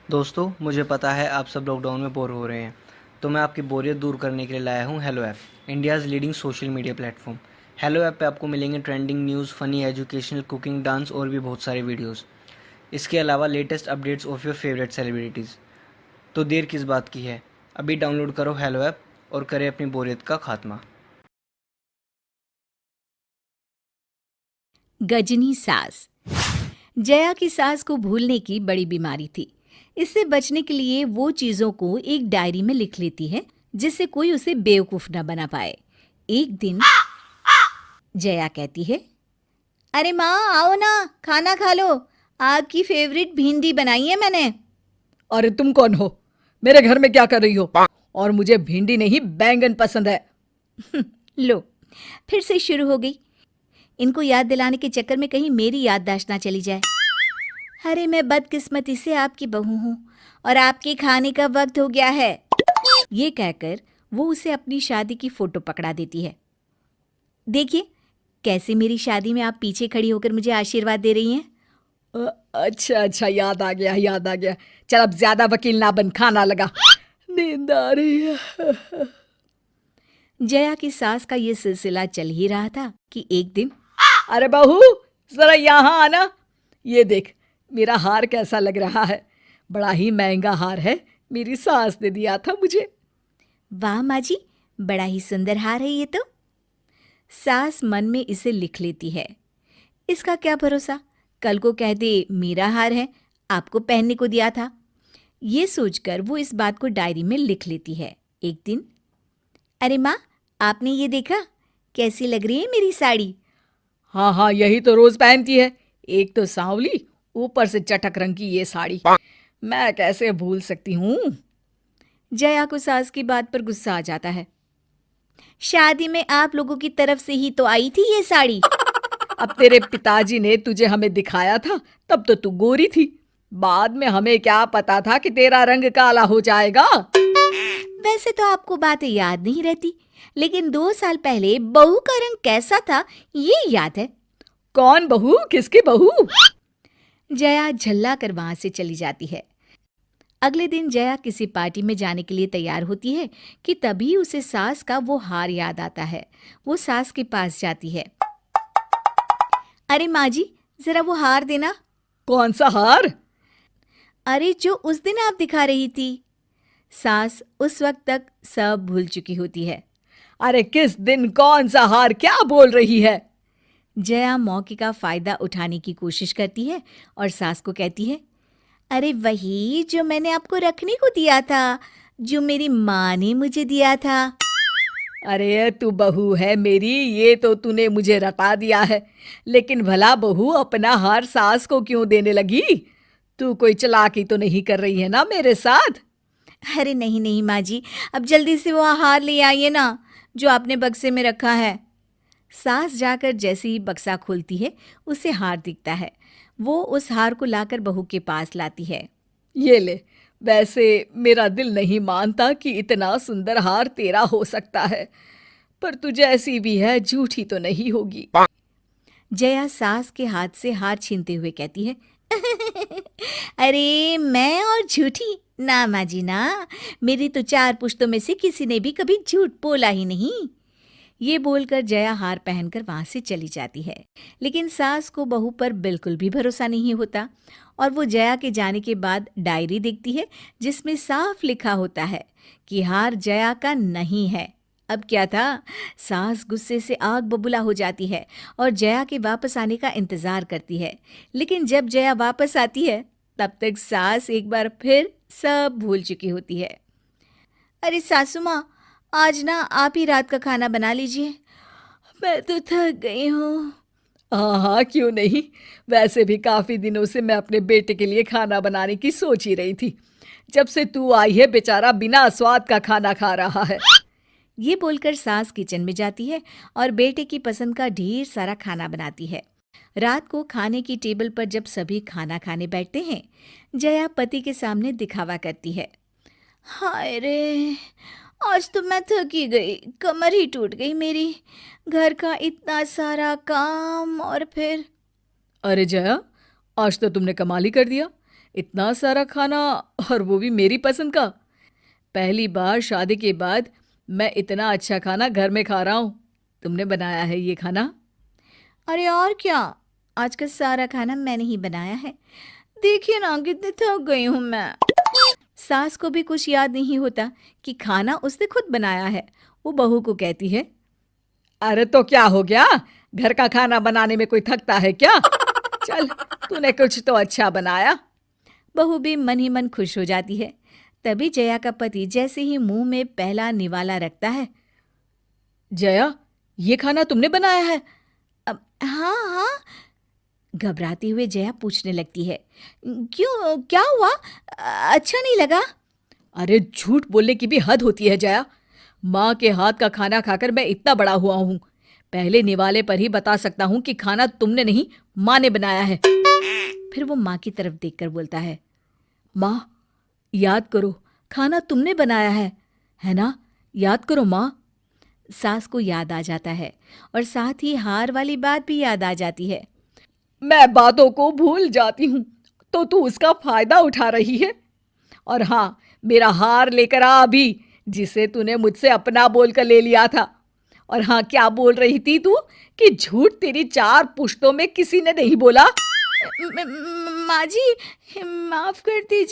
दोस्तों, मुझे पता है आप सब लॉकडाउन में बोर हो रहे हैं, तो मैं आपकी बोरियत दूर करने के लिए लाया हूँ hello app, India's leading social media platform. Hello app पे आपको मिलेंगे trending news, funny, educational, cooking, dance और भी बहुत सारे वीडियोस। इसके अलावा latest updates of your favourite celebrities. तो देर किस बात की है, अभी डाउनलोड करो हेलो ऐप और करें अपनी बोरियत का खात्मा। गजनी सास। जया की सास को भूलने की बड़ी बीमारी थी। इससे बचने के लिए वो चीजों को एक डायरी में लिख लेती है जिससे कोई उसे बेवकूफ न बना पाए। एक दिन जया कहती है, अरे माँ आओ ना, खाना खा लो, आपकी फेवरेट भिंडी बनाई है मैंने। अरे तुम कौन हो? मेरे घर में क्या कर रही हो? और मुझे भिंडी नहीं बैंगन पसंद है। लो, फिर से शुरू हो गई। इनको याद दिलाने के चक्कर में कहीं मेरी याददाश्त ना चली जाए। अरे मैं बदकिस्मती से आपकी बहू हूँ और आपके खाने का वक्त हो गया है। ये कहकर वो उसे अपनी शादी की फोटो पकड़ा देती है। देखिए कैसे मेरी शादी में आप पीछे खड़ी होकर मुझे आशीर्वाद दे रही हैं। अच्छा अच्छा, याद आ गया याद आ गया। चल अब ज्यादा वकील ना बन, खाना लगा, नींद आ रही है। जया की सास का ये सिलसिला चल ही रहा था कि एक दिन, अरे बहू, जरा यहाँ आना। ये देख, मेरा हार कैसा लग रहा है। बड़ा ही महंगा हार है, मेरी सास ने दिया था मुझे। वाह माँ जी, बड़ा ही सुंदर हार है ये तो। सास मन में इसे लिख लेती है। इसका क्या भरोसा, कल को कह दे मेरा हार है, आपको पहनने को दिया था। ये सोचकर वो इस बात को डायरी में लिख लेती है। एक दिन, अरे माँ, आपने ये देखा, कैसी लग रही है मेरी साड़ी। हाँ हाँ, यही तो रोज पहनती है। एक तो सांवली, ऊपर से चटक रंग की ये साड़ी। मैं कैसे भूल सकती हूँ। जया को सास की बात पर गुस्सा आ जाता है। शादी में आप लोगों की तरफ से ही तो आई थी ये साड़ी। अब तेरे पिताजी ने तुझे हमें दिखाया था, तब तो तू गोरी थी। बाद में हमें क्या पता था कि तेरा रंग काला हो जाएगा। वैसे तो आपको बातें याद नहीं रहती, लेकिन 2 साल पहले बहू का रंग कैसा था ये याद है। कौन बहू? किसकी बहू? जया झल्ला कर वहां से चली जाती है। अगले दिन जया किसी पार्टी में जाने के लिए तैयार होती है कि तभी उसे सास का वो हार याद आता है। वो सास के पास जाती है। अरे माँ जी, जरा वो हार देना। कौन सा हार? अरे जो उस दिन आप दिखा रही थी। सास उस वक्त तक सब भूल चुकी होती है। अरे किस दिन कौन सा हार? क्या बोल रही है? जया मौके का फायदा उठाने की कोशिश करती है और सास को कहती है, अरे वही जो मैंने आपको रखने को दिया था, जो मेरी माँ ने मुझे दिया था। अरे तू बहू है मेरी, ये तो तूने मुझे रटा दिया है। लेकिन भला बहू अपना हार सास को क्यों देने लगी? तू कोई चालाकी तो नहीं कर रही है ना मेरे साथ? अरे नहीं नहीं माँ जी, अब जल्दी से वो हार ले आइए ना, जो आपने बक्से में रखा है। सास जाकर जैसे ही बक्सा खोलती है, उसे हार दिखता है। वो उस हार को लाकर बहू के पास लाती है। ये ले। वैसे मेरा दिल नहीं मानता कि इतना सुंदर हार तेरा हो सकता है, पर तू जैसी भी है झूठी तो नहीं होगी। जया सास के हाथ से हार छीनते हुए कहती है, अरे मैं और झूठी ना माँ जी ना, मेरी तो 4 पुश्तों में से किसी ने भी कभी झूठ बोला ही नहीं। ये बोलकर जया हार पहनकर वहां से चली जाती है। लेकिन सास को बहू पर बिल्कुल भी भरोसा नहीं होता और वो जया के जाने के बाद डायरी देखती है जिसमें साफ लिखा होता है कि हार जया का नहीं है। अब क्या था, सास गुस्से से आग बबूला हो जाती है और जया के वापस आने का इंतजार करती है। लेकिन जब जया वापस आती है तब तक सास एक बार फिर सब भूल चुकी होती है। अरे सासू माँ, आज ना आप ही रात का खाना बना लीजिए, मैं तो थक गई हूँ। हाँ हाँ, क्यों नहीं। वैसे भी काफी दिनों से मैं अपने बेटे के लिए खाना बनाने की सोच ही रही थी। जब से तू आई है बेचारा बिना स्वाद का खाना खा रहा है। ये बोलकर सास किचन में जाती है और बेटे की पसंद का ढेर सारा खाना बनाती है। रात को खाने की टेबल पर जब सभी खाना खाने बैठते हैं, जया पति के सामने दिखावा करती है। हाय रे, आज तो मैं थकी गई, कमर ही टूट गई मेरी। घर का इतना सारा काम और फिर। अरे जया, आज तो तुमने कमाल ही कर दिया। इतना सारा खाना, और वो भी मेरी पसंद का। पहली बार शादी के बाद मैं इतना अच्छा खाना घर में खा रहा हूँ। तुमने बनाया है ये खाना? अरे और क्या, आज का सारा खाना मैंने ही बनाया है। देखिए ना कितनी थक गई हूँ मैं। सास को भी कुछ याद नहीं होता कि खाना उसने खुद बनाया है। वो बहू को कहती है, अरे तो क्या हो गया, घर का खाना बनाने में कोई थकता है क्या? चल, तूने कुछ तो अच्छा बनाया। बहू भी मन ही मन खुश हो जाती है। तभी जया का पति जैसे ही मुंह में पहला निवाला रखता है, जया, ये खाना तुमने बनाया है? अब हाँ हाँ, घबराते हुए जया पूछने लगती है, क्यों, क्या हुआ, अच्छा नहीं लगा? अरे झूठ बोलने की भी हद होती है जया। माँ के हाथ का खाना खाकर मैं इतना बड़ा हुआ हूँ। पहले निवाले पर ही बता सकता हूँ कि खाना तुमने नहीं, माँ ने बनाया है। फिर वो माँ की तरफ देखकर बोलता है, माँ, याद करो, खाना तुमने बनाया है ना? याद करो माँ। सास को याद आ जाता है और साथ ही हार वाली बात भी याद आ जाती है। मैं बातों को भूल जाती हूँ तो तू उसका फायदा उठा रही है। और हाँ, मेरा हार लेकर आ अभी, जिसे तूने मुझसे अपना बोलकर ले लिया था। और हाँ, क्या बोल रही थी तू कि झूठ तेरी 4 पुश्तों में किसी ने नहीं बोला? माँ जी, माफ कर दीजिए।